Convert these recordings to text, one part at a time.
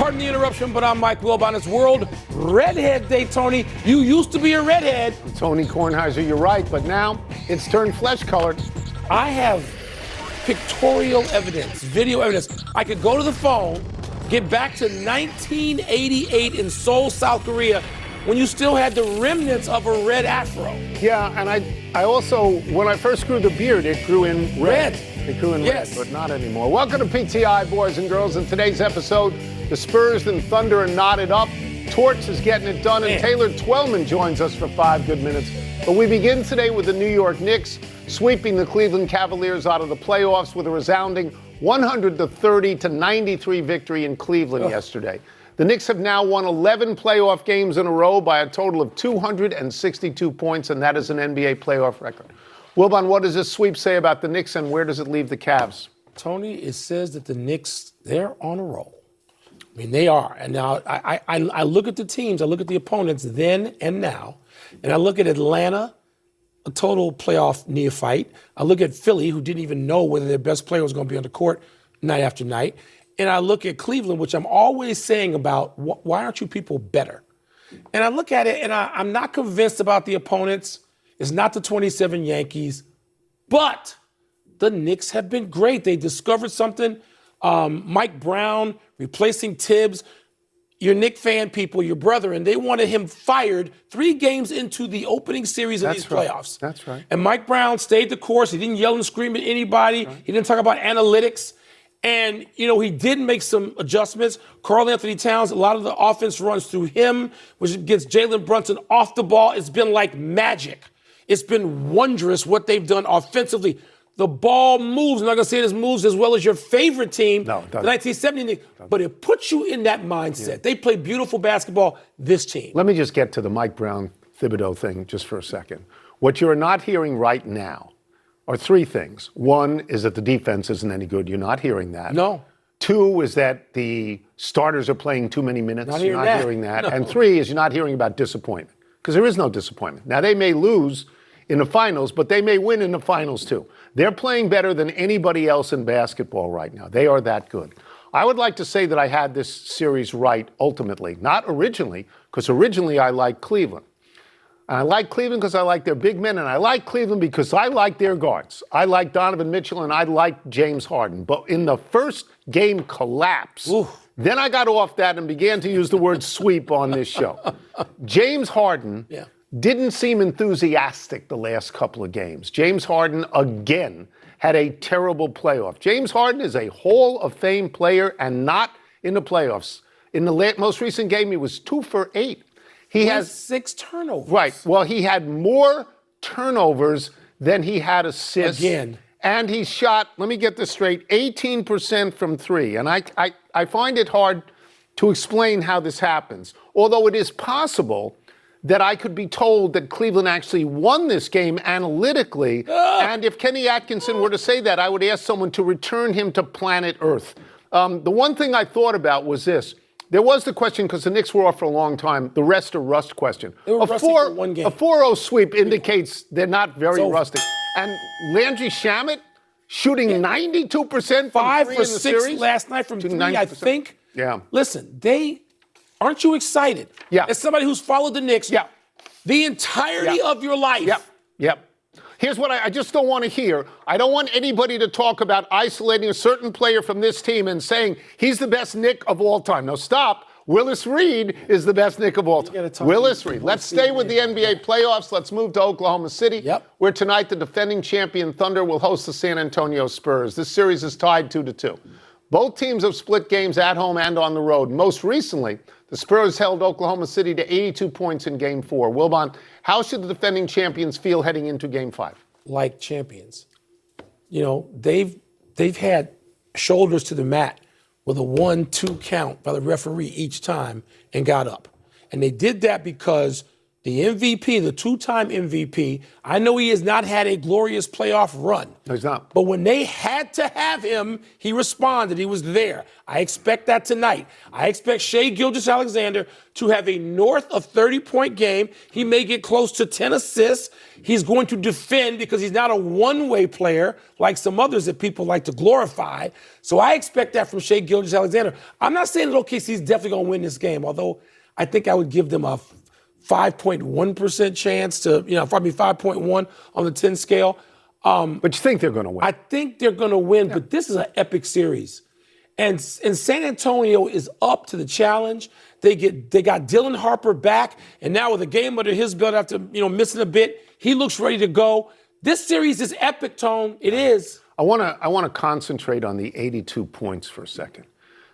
Pardon the interruption, but I'm Mike Wilbon. It's World Redhead Day, Tony. You used to be a redhead. Tony Kornheiser, you're right, but now it's turned flesh-colored. I have pictorial evidence, video evidence. I could go to the phone, get back to 1988 in Seoul, South Korea, when you still had the remnants of a red afro. Yeah, and I also, when I first grew the beard, it grew in red. It grew in yes. red, but not anymore. Welcome to PTI, boys and girls. In today's episode, the Spurs and Thunder are knotted up. Torch is getting it done, and Taylor Twellman joins us for 5 good minutes. But we begin today with the New York Knicks sweeping the Cleveland Cavaliers out of the playoffs with a resounding 130-93 victory in Cleveland yesterday. The Knicks have now won 11 playoff games in a row by a total of 262 points, and that is an NBA playoff record. Wilbon, what does this sweep say about the Knicks, and where does it leave the Cavs? Tony, it says that the Knicks, they're on a roll. I mean, they are. And now I look at the teams, I look at the opponents then and now, and I look at Atlanta, a total playoff neophyte. I look at Philly, who didn't even know whether their best player was going to be on the court night after night. And I look at Cleveland, which I'm always saying about, why aren't you people better? And I look at it, and I'm not convinced about the opponents. It's not the 27 Yankees, but the Knicks have been great. They discovered something. Mike Brown replacing Tibbs, your Knick fan people, your brother, and they wanted him fired 3 games into the opening series of these playoffs. That's right. And Mike Brown stayed the course. He didn't yell and scream at anybody. He didn't talk about analytics. And, you know, he did make some adjustments. Karl Anthony Towns, a lot of the offense runs through him, which gets Jalen Brunson off the ball. It's been like magic. It's been wondrous what they've done offensively. The ball moves. I'm not going to say this moves as well as your favorite team, no, it the 1970, but it puts you in that mindset. Yeah. They play beautiful basketball, this team. Let me just get to the Mike Brown Thibodeau thing just for a second. What you're not hearing right now are 3 things. 1 is that the defense isn't any good. You're not hearing that. No. 2 is that the starters are playing too many minutes. You're not hearing that. No. And 3 is you're not hearing about disappointment, because there is no disappointment. Now, they may lose in the finals, but they may win in the finals too. They're playing better than anybody else in basketball right now. They are that good. I would like to say that I had this series right ultimately, not originally, because originally I liked Cleveland. And I like Cleveland because I like their big men, and I like Cleveland because I like their guards. I like Donovan Mitchell, and I like James Harden. But in the first game collapse, then I got off that and began to use the word sweep on this show. James Harden didn't seem enthusiastic the last couple of games. James Harden, again, had a terrible playoff. James Harden is a Hall of Fame player and not in the playoffs. In the most recent game, he was 2 for 8. He has 6 turnovers. Right. Well, he had more turnovers than he had assists. Again. And he shot, let me get this straight, 18% from 3. And I find it hard to explain how this happens. Although it is possible that I could be told that Cleveland actually won this game analytically. And if Kenny Atkinson were to say that, I would ask someone to return him to planet Earth. The one thing I thought about was this. There was the question, because the Knicks were off for a long time, the rest or rust question. They were rusty for 1 game. A 4-0 sweep indicates they're not very rusty. And Landry Shamet shooting 92% from 5 3 for in the 6 series? last night from 3, 90%. I think. Yeah. Listen, aren't you excited? Yeah. As somebody who's followed the Knicks the entirety of your life. Yep. Here's what I just don't want to hear. I don't want anybody to talk about isolating a certain player from this team and saying he's the best Knick of all time. No, stop. Willis Reed is the best Knick of all time. Willis Reed. Let's stay with the NBA playoffs. Let's move to Oklahoma City, where tonight the defending champion Thunder will host the San Antonio Spurs. This series is tied 2-2. Both teams have split games at home and on the road. Most recently, the Spurs held Oklahoma City to 82 points in Game 4. Wilbon, how should the defending champions feel heading into Game 5? Like champions. You know, they've had shoulders to the mat with a 1-2 count by the referee each time and got up. And they did that because the MVP, the two-time MVP, I know he has not had a glorious playoff run. No, he's not. But when they had to have him, he responded. He was there. I expect that tonight. I expect Shai Gilgeous-Alexander to have a north of 30-point game. He may get close to 10 assists. He's going to defend because he's not a one-way player like some others that people like to glorify. So I expect that from Shai Gilgeous-Alexander. I'm not saying that OKC's definitely going to win this game, although I think I would give them a 5.1% chance to, 5.1 on the 10 scale. But you think they're going to win? I think they're going to win, but this is an epic series. And San Antonio is up to the challenge. They got Dylan Harper back, and now with a game under his belt after, missing a bit, he looks ready to go. This series is epic, Tone. It is. I want to concentrate on the 82 points for a second.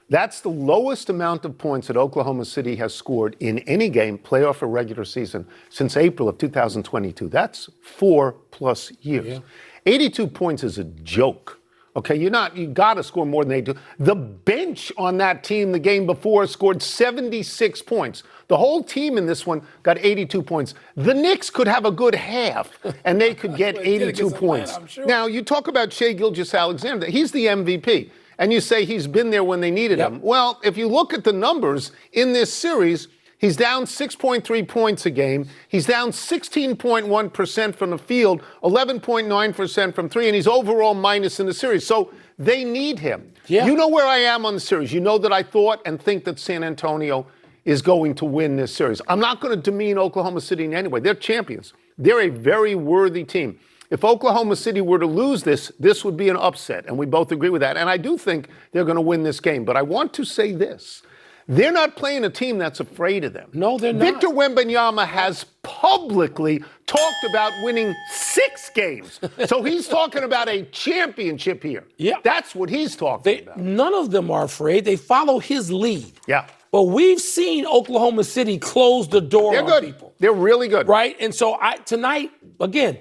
That's the lowest amount of points that Oklahoma City has scored in any game, playoff or regular season, since April of 2022. That's 4+ years. Yeah. 82 points is a joke. Okay, you got to score more than they do. The bench on that team the game before scored 76 points. The whole team in this one got 82 points. The Knicks could have a good half, and they could get 82 points. Sure. Now, you talk about Shai Gilgeous-Alexander. He's the MVP. And you say he's been there when they needed him. Well, if you look at the numbers in this series, he's down 6.3 points a game. He's down 16.1% from the field, 11.9% from three, and he's overall minus in the series. So they need him. Yeah. You know where I am on the series. You know that I thought and think that San Antonio is going to win this series. I'm not going to demean Oklahoma City in any way. They're champions. They're a very worthy team. If Oklahoma City were to lose this would be an upset, and we both agree with that. And I do think they're going to win this game. But I want to say this. They're not playing a team that's afraid of them. No, they're not. Victor Wembanyama has publicly talked about winning 6 games. So he's talking about a championship here. Yeah. That's what he's talking about. None of them are afraid. They follow his lead. Yeah. But we've seen Oklahoma City close the door on people. They're really good. Right? And so tonight, again,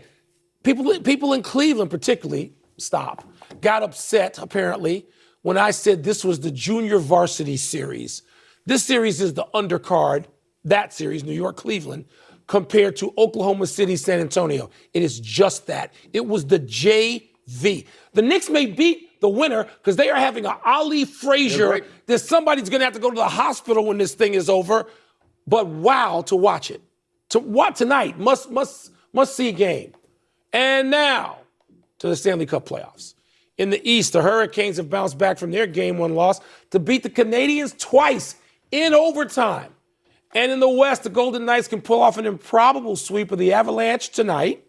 people in Cleveland particularly, got upset, apparently, when I said this was the junior varsity series. This series is the undercard, that series, New York, Cleveland, compared to Oklahoma City, San Antonio. It is just that. It was the JV. The Knicks may beat the winner because they are having an Ali Frazier that somebody's going to have to go to the hospital when this thing is over. But wow, to watch it. To watch tonight, must see game. And now to the Stanley Cup playoffs. In the East, the Hurricanes have bounced back from their Game 1 loss to beat the Canadiens twice in overtime. And in the West, the Golden Knights can pull off an improbable sweep of the Avalanche tonight.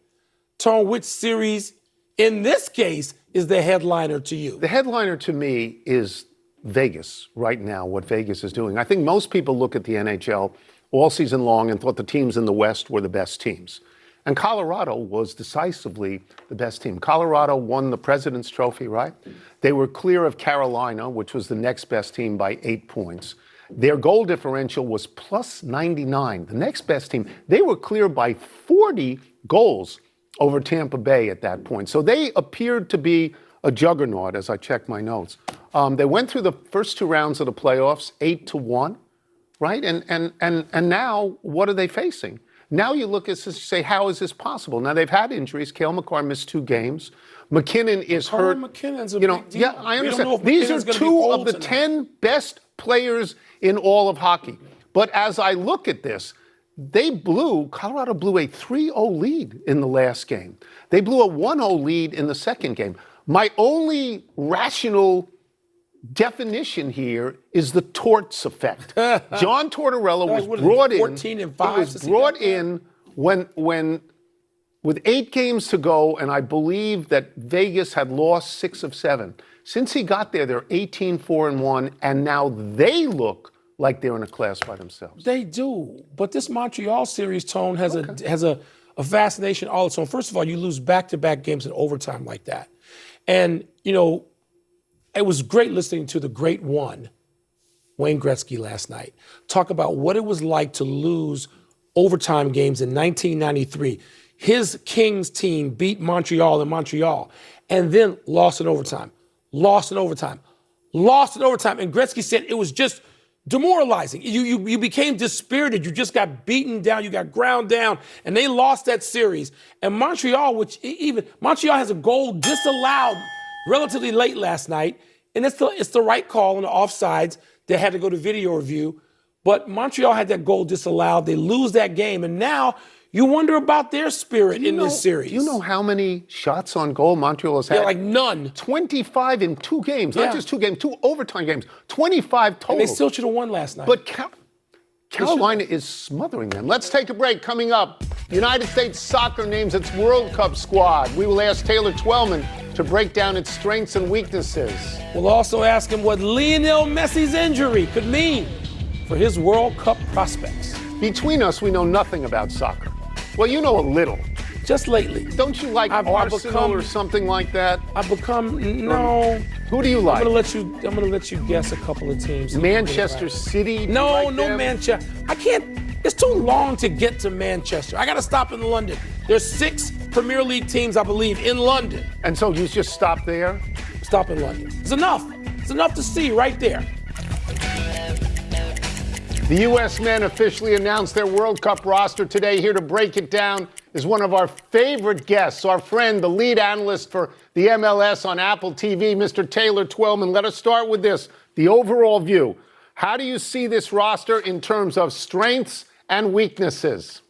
Tone, which series, in this case, is the headliner to you? The headliner to me is Vegas right now, what Vegas is doing. I think most people look at the NHL all season long and thought the teams in the West were the best teams. And Colorado was decisively the best team. Colorado won the President's Trophy, right? They were clear of Carolina, which was the next best team, by 8 points. Their goal differential was plus 99. The next best team, they were clear by 40 goals over Tampa Bay at that point. So they appeared to be a juggernaut as I checked my notes. They went through the first 2 rounds of the playoffs, 8-1, right? And now what are they facing? Now you look at this and say, how is this possible? Now they've had injuries. Cale McCarr missed 2 games. McKinnon is hurt. McKinnon's a big deal. Yeah, I understand. These are 2 of the 10 best players in all of hockey. But as I look at this, Colorado blew a 3-0 lead in the last game. They blew a 1-0 lead in the second game. My only rational definition here is the Torts effect. John Tortorella was brought in. 14-5. He was brought in when with 8 games to go, and I believe that Vegas had lost 6 of 7. Since he got there, they're 18-4-1, and now they look like they're in a class by themselves. They do, but this Montreal series, Tone, has a fascination all its own. First of all, you lose back-to-back games in overtime like that, and it was great listening to the great one, Wayne Gretzky, last night, talk about what it was like to lose overtime games in 1993. His Kings team beat Montreal in Montreal and then lost in overtime. And Gretzky said it was just demoralizing. You became dispirited. You just got beaten down. You got ground down, and they lost that series. And Montreal, Montreal has a goal disallowed relatively late last night, and it's the right call on the offsides. They had to go to video review, but Montreal had that goal disallowed. They lose that game, and now you wonder about their spirit in this series. Do you know how many shots on goal Montreal has had? Yeah, like none. 25 in 2 games. Not just 2 games, 2 overtime games. 25 total. And they still should have won last night. But Carolina is smothering them. Let's take a break. Coming up, United States Soccer names its World Cup squad. We will ask Taylor Twellman to break down its strengths and weaknesses. We'll also ask him what Lionel Messi's injury could mean for his World Cup prospects. Between us, we know nothing about soccer. Well, you know a little. Just lately. Don't you like Arsenal or something like that? I've become, no. Who do you like? I'm gonna let you guess a couple of teams. Manchester City? No, Manchester. I can't. It's too long to get to Manchester. I got to stop in London. There's 6 Premier League teams, I believe, in London. And so you just stop there? Stop in London. It's enough. It's enough to see right there. The U.S. men officially announced their World Cup roster today. Here to break it down is one of our favorite guests, our friend, the lead analyst for the MLS on Apple TV, Mr. Taylor Twellman. Let us start with this, the overall view. How do you see this roster in terms of strengths and weaknesses?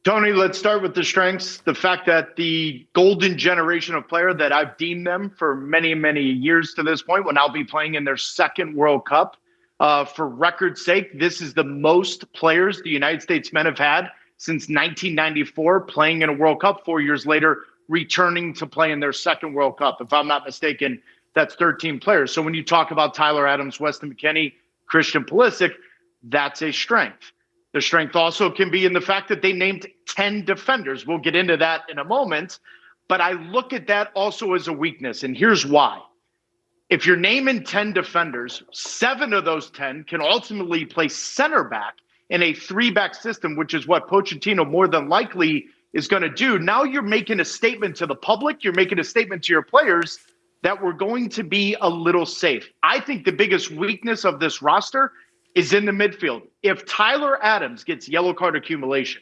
Tony, let's start with the strengths. The fact that the golden generation of player that I've deemed them for many, many years to this point will now be playing in their 2nd World Cup. For record's sake, this is the most players the United States men have had since 1994 playing in a World Cup, 4 years later, returning to play in their 2nd World Cup. If I'm not mistaken, that's 13 players. So when you talk about Tyler Adams, Weston McKennie, Christian Pulisic, that's a strength. The strength also can be in the fact that they named 10 defenders. We'll get into that in a moment. But I look at that also as a weakness, and here's why. If you're naming 10 defenders, 7 of those 10 can ultimately play center back in a 3-back system, which is what Pochettino more than likely is going to do. Now you're making a statement to the public. You're making a statement to your players that we're going to be a little safe. I think the biggest weakness of this roster is in the midfield. If Tyler Adams gets yellow card accumulation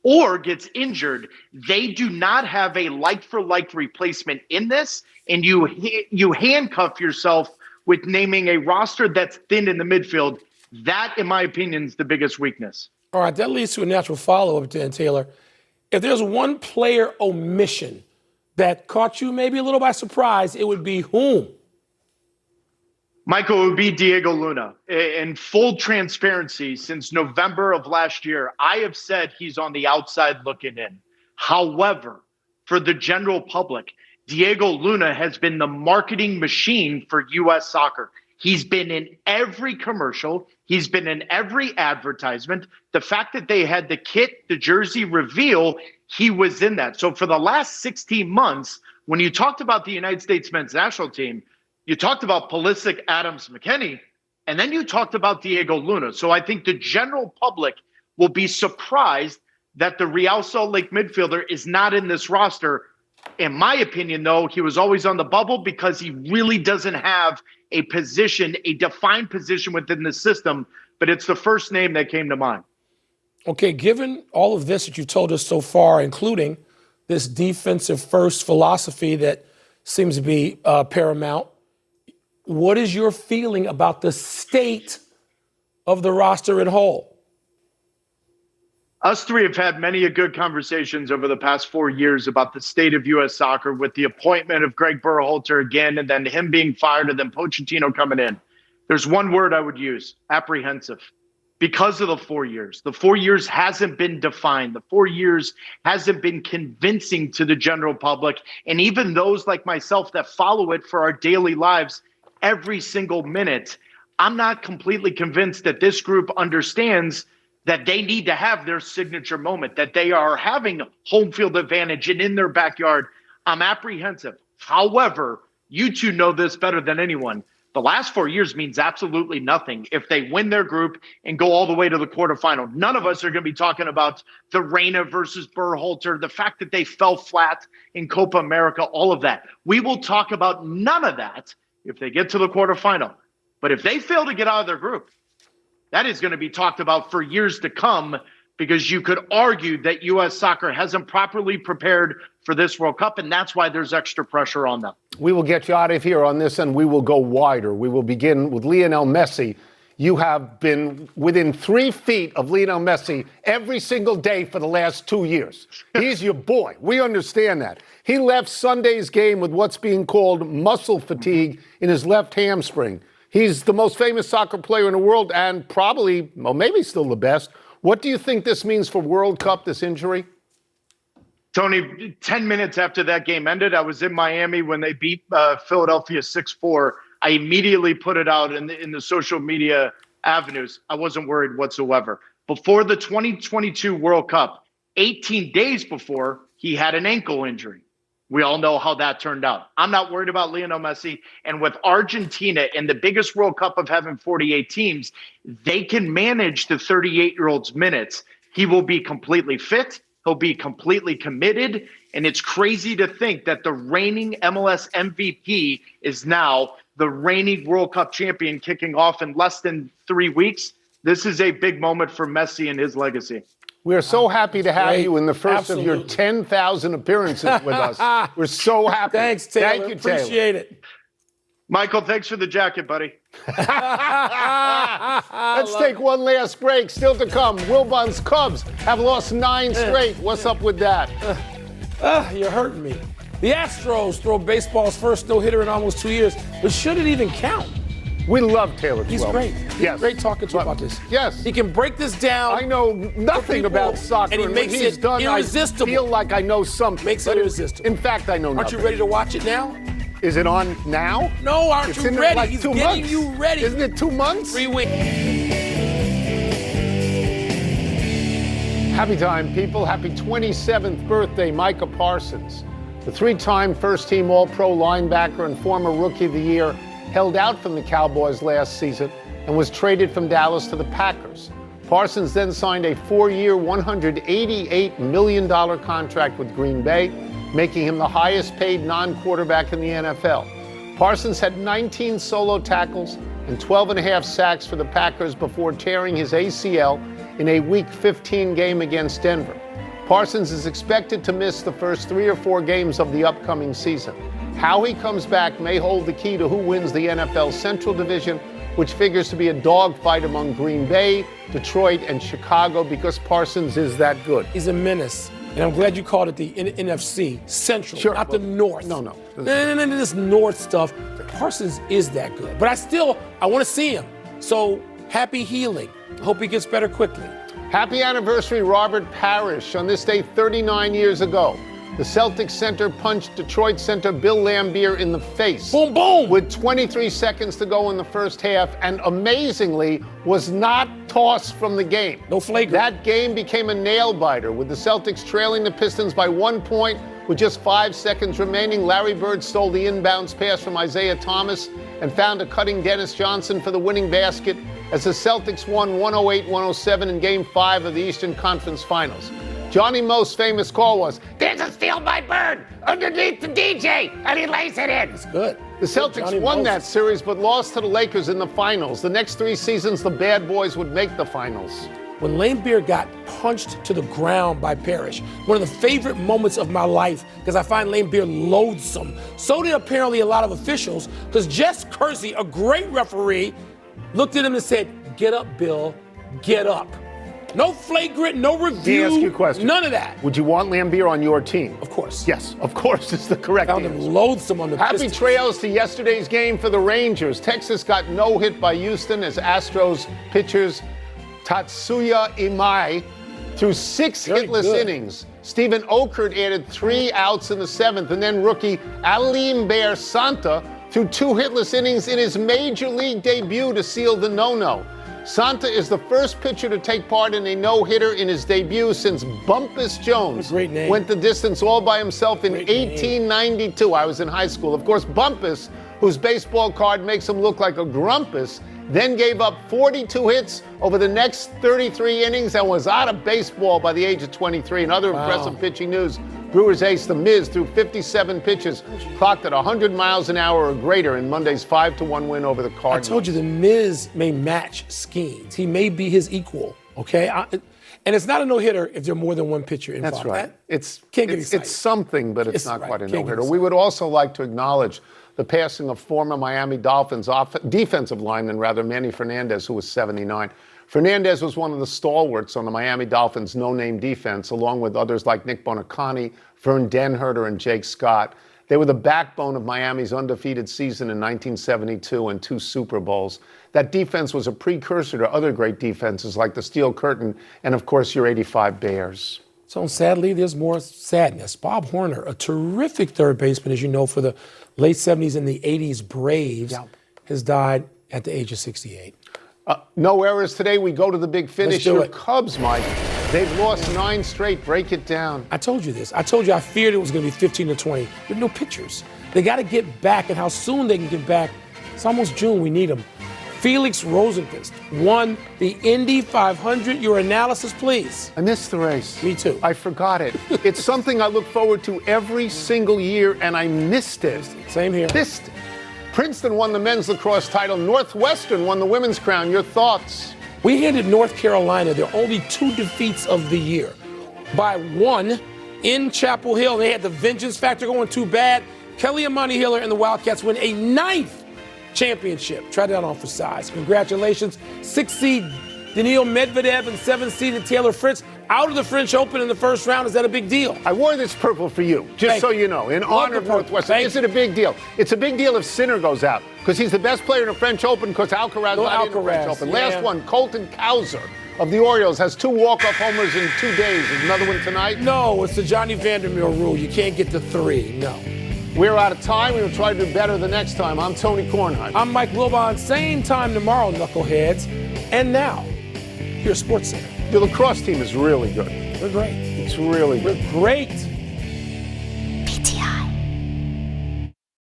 or gets injured, they do not have a like-for-like replacement in this, and you handcuff yourself with naming a roster that's thin in the midfield. That, in my opinion, is the biggest weakness. All right, that leads to a natural follow-up then, Taylor. If there's one player omission that caught you maybe a little by surprise, it would be whom? Michael, it would be Diego Luna. In full transparency, since November of last year, I have said he's on the outside looking in. However, for the general public, Diego Luna has been the marketing machine for U.S. soccer. He's been in every commercial. He's been in every advertisement. The fact that they had the kit, the jersey reveal, he was in that. So for the last 16 months, when you talked about the United States men's national team, you talked about Pulisic, Adams, McKennie, and then you talked about Diego Luna. So I think the general public will be surprised that the Real Salt Lake midfielder is not in this roster. In my opinion, though, he was always on the bubble because he really doesn't have a position, a defined position within the system, but it's the first name that came to mind. Okay, given all of this that you've told us so far, including this defensive first philosophy that seems to be paramount, what is your feeling about the state of the roster at whole? Us three have had many a good conversations over the past 4 years about the state of U.S. soccer with the appointment of Greg Berhalter again, and then him being fired, and then Pochettino coming in. There's one word I would use: apprehensive. Because of the 4 years. The 4 years hasn't been defined. The 4 years hasn't been convincing to the general public. And even those like myself that follow it for our daily lives every single minute, I'm not completely convinced that this group understands that they need to have their signature moment, that they are having home field advantage and in their backyard. I'm apprehensive. However, you two know this better than anyone. The last 4 years means absolutely nothing if they win their group and go all the way to the quarterfinal. None of us are going to be talking about the Reina versus Berhalter, the fact that they fell flat in Copa America, all of that. We will talk about none of that if they get to the quarterfinal. But if they fail to get out of their group, that is going to be talked about for years to come, because you could argue that U.S. soccer hasn't properly prepared for this World Cup, and that's why there's extra pressure on them. We will get you out of here on this, and we will go wider. We will begin with Lionel Messi. You have been within 3 feet of Lionel Messi every single day for the last 2 years. He's your boy. We understand that. He left Sunday's game with what's being called muscle fatigue in his left hamstring. He's the most famous soccer player in the world and probably, well, maybe still the best. What do you think this means for World Cup, this injury? Tony, 10 minutes after that game ended, I was in Miami when they beat Philadelphia 6-4. I immediately put it out in the social media avenues. I wasn't worried whatsoever. Before the 2022 World Cup, 18 days before, he had an ankle injury. We all know how that turned out. I'm not worried about Lionel Messi. And with Argentina in the biggest World Cup of having 48 teams, they can manage the 38-year-old's minutes. He will be completely fit. He'll be completely committed. And it's crazy to think that the reigning MLS MVP is now the reigning World Cup champion, kicking off in less than 3 weeks. This is a big moment for Messi and his legacy. We are so happy to have great. you in the first of your 10,000 appearances with us. We're so happy. Thanks, Taylor. Thank you, Taylor. Appreciate it. Michael, thanks for the jacket, buddy. Let's take one last break. Still to come, Wilbon's Cubs have lost 9 straight. What's up with that? You're hurting me. The Astros throw baseball's first no-hitter in almost 2 years, but should it even count? We love Taylor. He's Wilbon. great. He's Yes. great talking to you about this. Yes. He can break this down. I know nothing people, about soccer, and he when makes he's it done, irresistible. I feel like I know something. Makes it But irresistible. In fact, I know Aren't nothing. you ready to watch it now? Is it on now? No, aren't It's you in ready? like He's 2 getting months. you ready. Isn't it 2 months? 3 weeks. Happy time, people. Happy 27th birthday, Micah Parsons. The 3-time first-team All-Pro linebacker and former Rookie of the Year held out from the Cowboys last season and was traded from Dallas to the Packers. Parsons then signed a 4-year, $188 million contract with Green Bay, making him the highest-paid non-quarterback in the NFL. Parsons had 19 solo tackles and 12.5 sacks for the Packers before tearing his ACL in a Week 15 game against Denver. Parsons is expected to miss the first 3 or 4 games of the upcoming season. How he comes back may hold the key to who wins the NFL Central Division, which figures to be a dogfight among Green Bay, Detroit, and Chicago, because Parsons is that good. He's a menace. And I'm glad you called it the NFC Central, Sure. not the North. No. No, this North stuff. Parsons is that good. But I want to see him. So happy healing. Hope he gets better quickly. Happy anniversary, Robert Parrish. On this day 39 years ago, the Celtics center punched Detroit center Bill Laimbeer in the face. Boom, boom. With 23 seconds to go in the first half, and amazingly was not tossed from the game. No flagrant. That game became a nail-biter, with the Celtics trailing the Pistons by 1 point with just 5 seconds remaining. Larry Bird stole the inbounds pass from Isaiah Thomas and found a cutting Dennis Johnson for the winning basket as the Celtics won 108-107 in Game 5 of the Eastern Conference Finals. Johnny Moe's famous call was, "There's a steal by Bird underneath the DJ, and he lays it in." It's good. The Celtics Johnny won that Moses. series, but lost to the Lakers in the finals. The next 3 seasons, the bad boys would make the finals. When Laimbeer got punched to the ground by Parrish, one of the favorite moments of my life, because I find Laimbeer loathsome. So did apparently a lot of officials, because Jess Kersey, a great referee, looked at him and said, "Get up, Bill, get up." No flagrant, no review. Let me ask you a question. None of that. Would you want Laimbeer on your team? Of course. Yes, of course is the correct Found answer. him loathsome on the Happy Pistons. trails to yesterday's game for the Rangers. Texas got no hit by Houston as Astros pitchers Tatsuya Imai threw 6 Very hitless good. innings. Stephen Okert added 3 outs in the 7th, and then rookie Alim Bear Santa threw 2 hitless innings in his major league debut to seal the no-no. Santa is the first pitcher to take part in a no-hitter in his debut since Bumpus Jones Great name. went the distance all by himself in Great name. 1892. I was in high school. Of course, Bumpus, whose baseball card makes him look like a grumpus, then gave up 42 hits over the next 33 innings and was out of baseball by the age of 23. And other impressive pitching news, Brewers ace The Miz threw 57 pitches, clocked at 100 miles an hour or greater in Monday's 5-1 win over the I Cardinals. told you the Miz may match Skeens. He may be his equal, okay? And it's not a no-hitter if there's more than one pitcher involved. That's right. Can't get excited. It's something, but it's not right. quite a Can't get no-hitter. We would also like to acknowledge the passing of former Miami Dolphins defensive lineman, Manny Fernandez, who was 79. Fernandez was one of the stalwarts on the Miami Dolphins' no-name defense, along with others like Nick Bonacani, Vern Denherter, and Jake Scott. They were the backbone of Miami's undefeated season in 1972 and 2 Super Bowls. That defense was a precursor to other great defenses like the Steel Curtain and, of course, your 85 Bears. So sadly, there's more sadness. Bob Horner, a terrific third baseman, as you know, for the late 70s and the 80s Braves, has died at the age of 68. No errors today. We go to the big finish. Let's do Your it. Cubs, Mike. They've lost 9 straight. Break it down. I told you this. I told you I feared it was going to be 15 to 20. There's no pitchers. They got to get back, and how soon they can get back. It's almost June. We need them. Felix Rosenqvist won the Indy 500. Your analysis, please. I missed the race. Me too. I forgot it. It's something I look forward to every single year, and I missed it. Same here. Missed it. Princeton won the men's lacrosse title. Northwestern won the women's crown. Your thoughts? We handed North Carolina their only 2 defeats of the year. By 1 in Chapel Hill. They had the vengeance factor going too bad. Kelly Amani Hiller and the Wildcats win a 9th championship. Try that on for size. Congratulations. 6 seed Daniil Medvedev and 7 seeded Taylor Fritz out of the French Open in the first round. Is that a big deal? I wore this purple for you, just so you know, in honor of Northwestern. Is it a big deal? It's a big deal if Sinner goes out, because he's the best player in the French Open, because Alcaraz not in the French Open. Yeah. Last one, Colton Cowser of the Orioles has 2 walk-off homers in 2 days. Is another one tonight? No, it's the Johnny Vandermeer rule. You can't get to 3. No. We're out of time. We will try to do better the next time. I'm Tony Kornheimer. I'm Mike Wilbon. Same time tomorrow, knuckleheads. And now, here's SportsCenter. The lacrosse team is really good. We're great. It's really good. We're great.